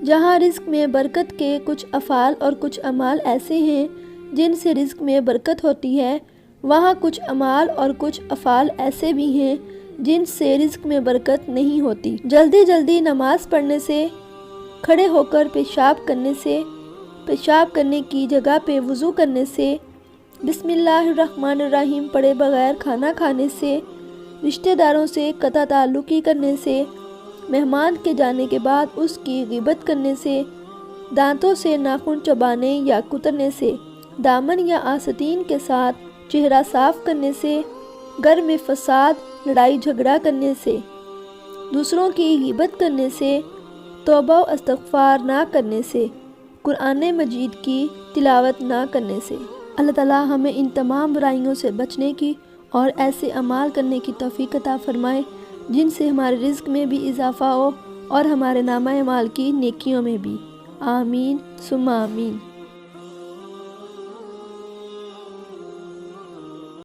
جہاں رزق میں برکت کے کچھ افعال اور کچھ اعمال ایسے ہیں جن سے رزق میں برکت ہوتی ہے، وہاں کچھ اعمال اور کچھ افعال ایسے بھی ہیں جن سے رزق میں برکت نہیں ہوتی۔ جلدی جلدی نماز پڑھنے سے، کھڑے ہو کر پیشاب کرنے سے، پیشاب کرنے کی جگہ پہ وضو کرنے سے، بسم اللہ الرحمن الرحیم پڑھے بغیر کھانا کھانے سے، رشتہ داروں سے قطع تعلقی کرنے سے، مہمان کے جانے کے بعد اس کی غیبت کرنے سے، دانتوں سے ناخن چبانے یا کترنے سے، دامن یا آستین کے ساتھ چہرہ صاف کرنے سے، گھر میں فساد، لڑائی جھگڑا کرنے سے، دوسروں کی غیبت کرنے سے، توبہ و استغفار نہ کرنے سے، قرآن مجید کی تلاوت نہ کرنے سے۔ اللہ تعالیٰ ہمیں ان تمام برائیوں سے بچنے کی اور ایسے اعمال کرنے کی توفیق عطا فرمائے جن سے ہمارے رزق میں بھی اضافہ ہو اور ہمارے نامہ اعمال کی نیکیوں میں بھی۔ آمین ثم آمین۔